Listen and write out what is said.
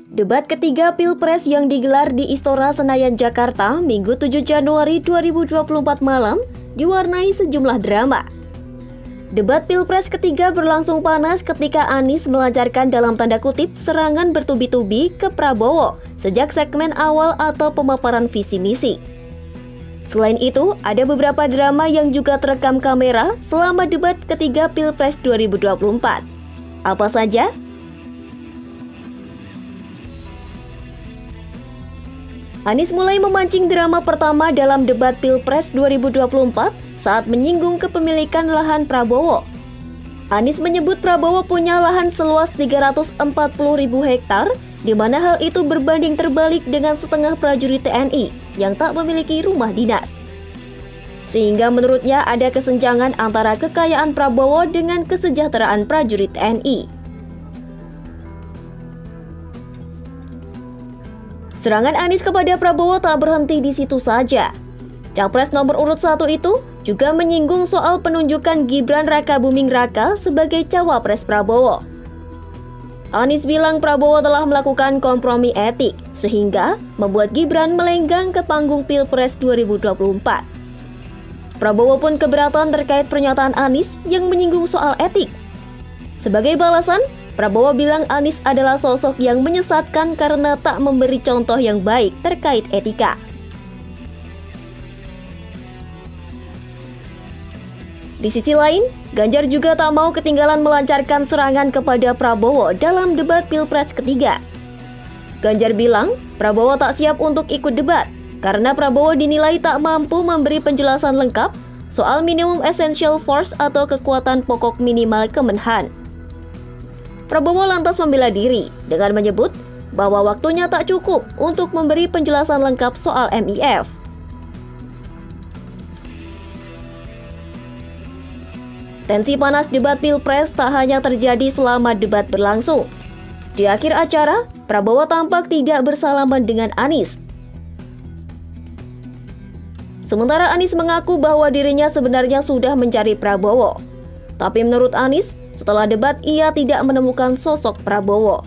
Debat ketiga Pilpres yang digelar di Istora Senayan, Jakarta, Minggu 7 Januari 2024 malam, diwarnai sejumlah drama. Debat Pilpres ketiga berlangsung panas ketika Anies melancarkan dalam tanda kutip serangan bertubi-tubi ke Prabowo sejak segmen awal atau pemaparan visi misi. Selain itu, ada beberapa drama yang juga terekam kamera selama debat ketiga Pilpres 2024. Apa saja? Anies mulai memancing drama pertama dalam debat Pilpres 2024 saat menyinggung kepemilikan lahan Prabowo. Anies menyebut Prabowo punya lahan seluas 340.000 hektar, di mana hal itu berbanding terbalik dengan setengah prajurit TNI yang tak memiliki rumah dinas. Sehingga menurutnya ada kesenjangan antara kekayaan Prabowo dengan kesejahteraan prajurit TNI. Serangan Anies kepada Prabowo tak berhenti di situ saja. Capres nomor urut 1 itu juga menyinggung soal penunjukan Gibran Rakabuming Raka sebagai cawapres Prabowo. Anies bilang Prabowo telah melakukan kompromi etik, sehingga membuat Gibran melenggang ke panggung Pilpres 2024. Prabowo pun keberatan terkait pernyataan Anies yang menyinggung soal etik. Sebagai balasan, Prabowo bilang Anies adalah sosok yang menyesatkan karena tak memberi contoh yang baik terkait etika. Di sisi lain, Ganjar juga tak mau ketinggalan melancarkan serangan kepada Prabowo dalam debat Pilpres ketiga. Ganjar bilang Prabowo tak siap untuk ikut debat karena Prabowo dinilai tak mampu memberi penjelasan lengkap soal minimum essential force atau kekuatan pokok minimal Kemenhan. Prabowo lantas membela diri dengan menyebut bahwa waktunya tak cukup untuk memberi penjelasan lengkap soal MIF. Tensi panas debat Pilpres tak hanya terjadi selama debat berlangsung. Di akhir acara, Prabowo tampak tidak bersalaman dengan Anies. Sementara Anies mengaku bahwa dirinya sebenarnya sudah mencari Prabowo. Tapi menurut Anies, setelah debat ia tidak menemukan sosok Prabowo.